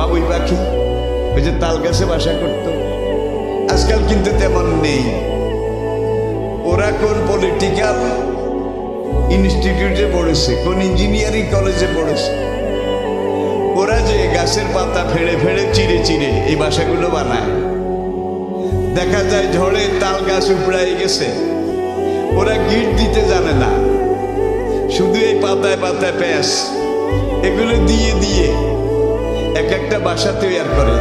বাবুই পাখি ওই যে তাল গাছে বাসা করত, আজকাল কিন্তু তেমন নেই। ওরা কোন পলিটিক্যাল ইনস্টিটিউটে পড়েছে, কোন ইঞ্জিনিয়ারিং কলেজে পড়েছে, ওরা যে গাছের পাতা ফেড়ে ফেড়ে চিড়ে চিড়ে এই বাসাগুলো বানায়। দেখা যায় ঝড়ে তাল গাছ উপড়াই গেছে, ওরা গিট দিতে জানে না, শুধু এই পাতায় পাতায় প্যাঁচ এগুলো দিয়ে দিয়ে এক একটা বাসা তৈরি করে।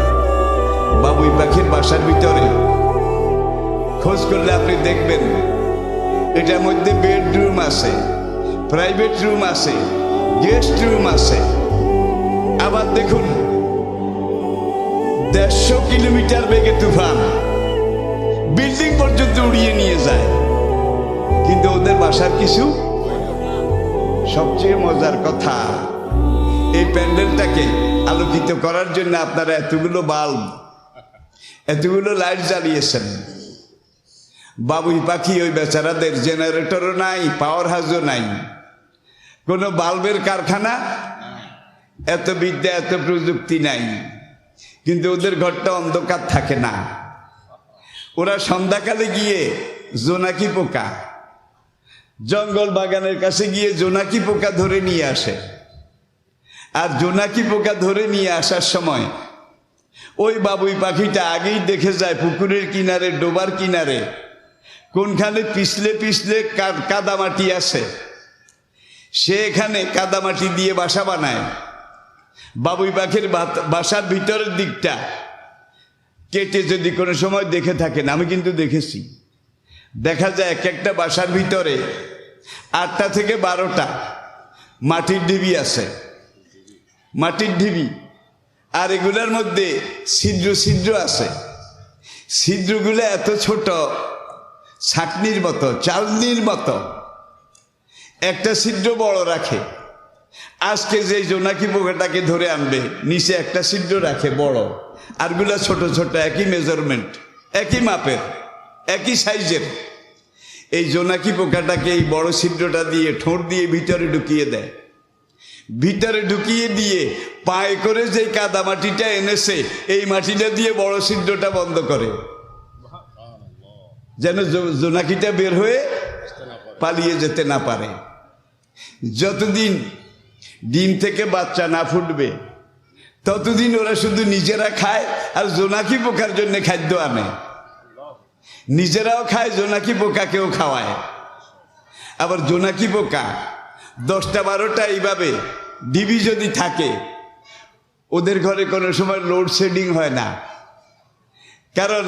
বাবুই পাখির বাসার ভিতরে খোঁজ করলে আপনি দেখবেন এটার মধ্যে বেডরুম আছে, প্রাইভেট রুম আছে, গেস্ট রুম আছে। আবার দেখুন 150 কিলোমিটার বেগে তুফান বিল্ডিং পর্যন্ত উড়িয়ে নিয়ে যায়, কিন্তু ওদের বাসার কিছু। সবচেয়ে মজার কথা, এই প্যান্ডেলটাকে আলোকিত করার জন্য আপনারা এতগুলো বাল্ব, এতগুলো লাইট জ্বালিয়েছেন। বাবুই পাখি ওই বেচারাদের জেনারেটরও নাই, পাওয়ার হাউসও নাই, কোনো বাল্বের কারখানা, এত বিদ্যা এত প্রযুক্তি নাই, কিন্তু ওদের ঘরটা অন্ধকার থাকে না। ওরা সন্ধ্যাকালে গিয়ে জোনাকি পোকা, জঙ্গল বাগানের কাছে গিয়ে জোনাকি পোকা ধরে নিয়ে আসে। আর জোনাকি পোকা ধরে নিয়ে আসার সময় ওই বাবুই পাখিটা আগেই দেখে যায় পুকুরের কিনারে, ডোবার কিনারে কোনখানে পিছলে পিছলে কাদামাটি আছে, সে এখানে কাদামাটি দিয়ে বাসা বানায়। বাবুই পাখির বাসার ভিতরের দিকটা কেটে যদি কোনো সময় দেখে থাকেন, আমি কিন্তু দেখেছি, দেখা যায় এক একটা বাসার ভিতরে 8টা থেকে 12টা মাটির ঢিবি আছে, মাটির ঢিবি। আর এগুলোর মধ্যে ছিদ্র ছিদ্র আছে, ছিদ্রগুলো এত ছোট, ছাকনির মতো, চালনির মতো। একটা ছিদ্র বড় রাখে। আজকে যে জোনাকি পোকাটাকে ধরে আনবে, নিচে একটা ছিদ্র রাখে বড়, আরগুলা ছোট ছোট, একই মেজারমেন্ট, একই মাপের, একই সাইজের। এই জোনাকি পোকাটাকে এই বড় ছিদ্রটা দিয়ে ঠোঁট দিয়ে ভিতরে ঢুকিয়ে দেয়। ভিতরে ঢুকিয়ে দিয়ে পায়ে করে যে কাদা মাটিটা এনেছে, এই মাটিটা দিয়ে বড় ছিদ্রটা বন্ধ করে, যেন জোনাকিটা বের হয়ে পালিয়ে যেতে না পারে। যতদিন ডিম থেকে বাচ্চা না ফুটবে ততদিন ওরা শুধু নিজেরা খায় আর জোনাকি পোকার জন্য খাদ্য আনে। নিজেরাও খায়, জোনাকি পোকাকেও খাওয়ায়। আবার জোনাকি পোকা 10টা 12টা এইভাবে ডিবি যদি থাকে, ওদের ঘরে কোনো সময় লোডশেডিং হয় না, কারণ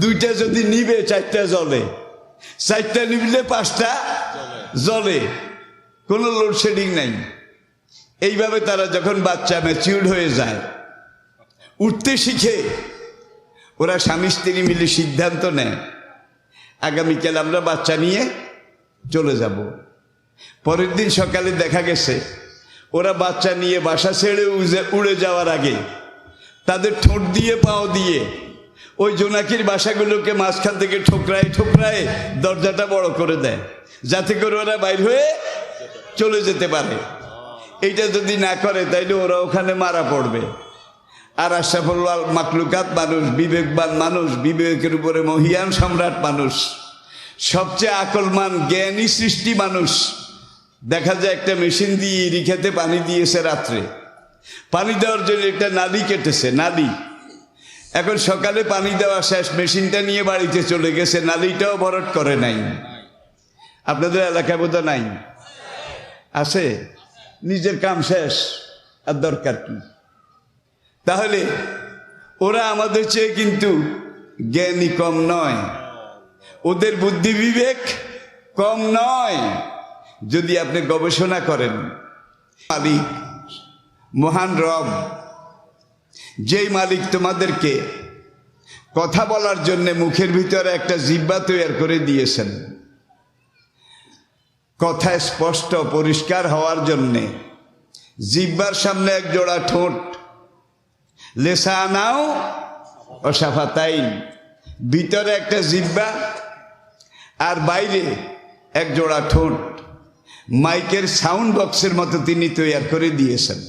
2টা যদি নিবে 4টা জ্বলে, 4টা নিবলে 5টা জ্বলে, কোনো লোডশেডিং নাই। এইভাবে তারা যখন বাচ্চা ম্যাচিউর হয়ে যায়, উঠতে শিখে, ওরা স্বামী স্ত্রী মিলে সিদ্ধান্ত নেয় আগামীকাল আমরা বাচ্চা নিয়ে চলে যাব। পরের দিন সকালে দেখা গেছে ওরা বাচ্চা নিয়ে বাসা ছেড়ে উড়ে যাওয়ার আগে তাদের ঠোঁট দিয়ে পাও দিয়ে ওই জোনাকির বাসাগুলোকে মাঝখান থেকে ঠোকরায় ঠোকরায় দরজাটা বড় করে দেয়, যাতে করে ওরা বাইর হয়ে চলে যেতে পারে। এইটা যদি না করে তাইলে ওরা ওখানে মারা পড়বে। আর আশরাফুল মাখলুকাত মানুষ, বিবেকবান মানুষ, বিবেকের উপরে মহিয়ান সম্রাট মানুষ, সবচেয়ে আকলমান জ্ঞানী সৃষ্টি মানুষ, দেখা যায় একটা মেশিন দিয়ে ইরিখাতে পানি দিয়েছে রাত্রে, পানি দেওয়ার জন্য একটা নালি কেটেছে, নালি। এখন সকালে পানি দেওয়া শেষ, মেশিনটা নিয়ে বাড়িতে চলে গেছে, নালিটাও ভরাট করে নাই। আপনাদের এলাকায় বোধ নাই, আছে, নিজের কাম শেষ, আর দরকার কি? তাহলে ওরা আমাদের চেয়ে কিন্তু জ্ঞানী কম নয়, ওদের বুদ্ধি বিবেক কম নয়। যদি আপনি গবেষণা করেন, মালিক মহান রব, যেই মালিক তোমাদেরকে কথা বলার জন্য মুখের ভিতরে একটা জিহ্বা তৈরি করে দিয়েছেন, কথা স্পষ্ট পরিষ্কার হওয়ার জন্যে জিহ্বার সামনে এক জোড়া ঠোঁট, লেসানাও ও শাফাতাইন, ভিতরে একটা জিহ্বা আর বাইরে এক জোড়া ঠোঁট, মাইকের সাউন্ড বক্সের মতো তিনি তৈরি করে দিয়েছেন।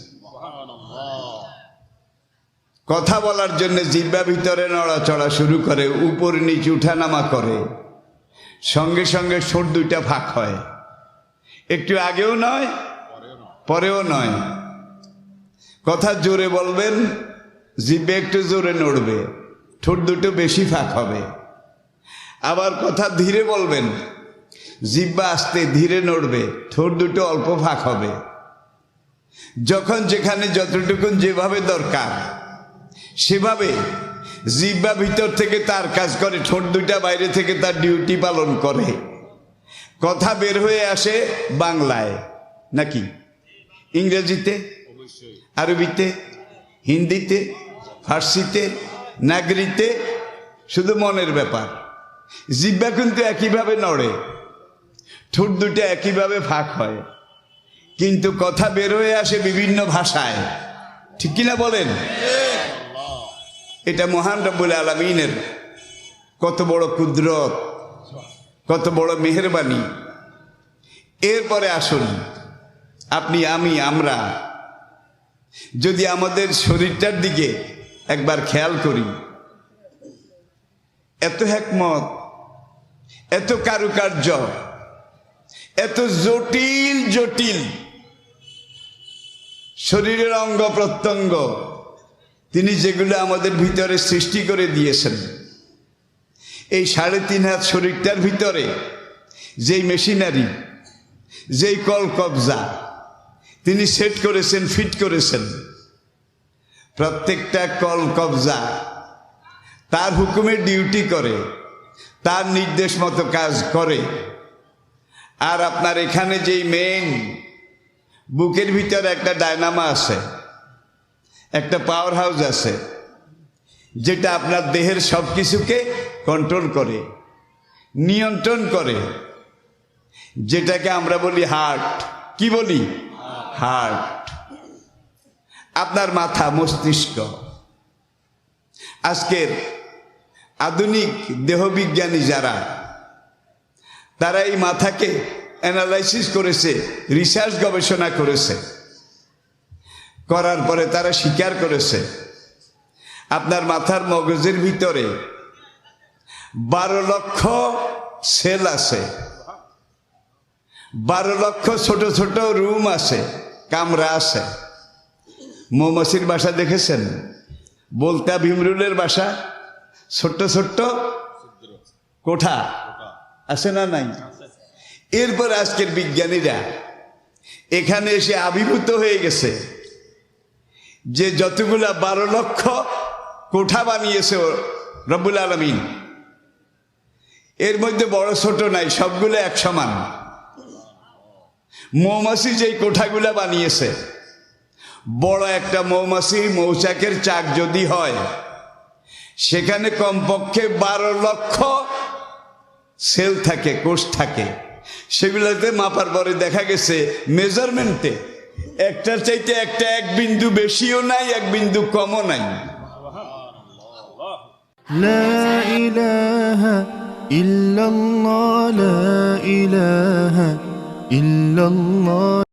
কথা বলার জন্য জিহ্বা ভিতরে নড়াচড়া শুরু করে, উপর নিচে উঠানামা করে, সঙ্গে সঙ্গে ঠোঁট দুইটা ফাঁক হয়, একটু আগেও নয় পরেও নয়। কথা জোরে বলবেন, জিহ্বা একটু জোরে নড়বে, ঠোঁট দুটো বেশি ফাঁক হবে। আবার কথা ধীরে বলবেন, জিহ্বা আস্তে ধীরে নড়বে, ঠোঁট দুটো অল্প ফাঁক হবে। যখন যেখানে যতটুকুন যেভাবে দরকার সেভাবে জিহ্বা ভিতর থেকে তার কাজ করে, ঠোঁট দুইটা বাইরে থেকে তার ডিউটি পালন করে। কথা বের হয়ে আসে বাংলায় নাকি ইংরেজিতে, আরবিতে, হিন্দিতে, ফার্সিতে, নাগরিতে, শুধু মনের ব্যাপার। জিহ্বা কিন্তু একইভাবে নড়ে, ঠোঁট দুটো একইভাবে ফাঁক হয়, কিন্তু কথা বের হয়ে আসে বিভিন্ন ভাষায়, ঠিক কিনা বলেন? এটা মহান রব্বুল আলামিনের কত বড় কুদরত, কত বড় মেহেরবানি। এরপরে আসুন আপনি, আমি, আমরা যদি আমাদের শরীরটার দিকে একবার খেয়াল করি, এত হিকমত, এত কারুকার্য, এত জটিল জটিল শরীরের অঙ্গ প্রত্যঙ্গ তিনি যেগুলো আমাদের ভিতরে সৃষ্টি করে দিয়েছেন। এই 3.5 হাত শরীরটার ভিতরে যেই মেশিনারি, যেই কলকবজা তিনি সেট করেছেন, ফিট করেছেন, প্রত্যেকটা কলকবজা তার হুকুমে ডিউটি করে, তার নির্দেশ মতো কাজ করে। আর আপনার এখানে যেই মেইন বুকের ভিতরে একটা ডায়নামা আছে, একটা পাওয়ার হাউস আছে, যেটা আপনার দেহের সব কিছুকে কন্ট্রোল করে, নিয়ন্ত্রণ করে, যেটাকে আমরা বলি হার্ট। কি বলি? হার্ট। আপনার মাথা, মস্তিষ্ক। আজকের আধুনিক দেহবিজ্ঞানী যারা, তারা এই মাথাকে অ্যানালাইসিস করেছে, রিসার্চ গবেষণা করেছে, করার পরে তারা স্বীকার করেছে আপনার মাথার মগজের ভিতরে 12 লক্ষ সেল আছে, 12 লক্ষ ছোট ছোট রুম আছে, কামরা আছে। মৌমাছির বাসা দেখেছেন? বলতা ভীমরুলের বাসা, ছোট্ট ছোট্ট কোঠা আছে না নাই? এরপর আজকের বিজ্ঞানীরা এখানে এসে আবির্ভূত হয়ে গেছে যে যতগুলা 12 লক্ষ কোঠা বানিয়েছে রব্বুল আলামিন, এর মধ্যে বড় ছোট নাই, সবগুলো এক সমান। মৌমাছি যেই কোঠাগুলা বানিয়েছে, বড় একটা মৌমাছি মৌচাকের চাক যদি হয়, সেখানে কমপক্ষে 12 লক্ষ সেল থাকে, কোষ থাকে। সেগুলোতে মাপার পরে দেখা গেছে মেজারমেন্টে একটার চাইতে একটা 1 বিন্দু বেশিও নাই, 1 বিন্দু কমও নাই। লা ইলাহা ইল্লাল্লাহ, লা ইলাহা ইল্লাল্লাহ।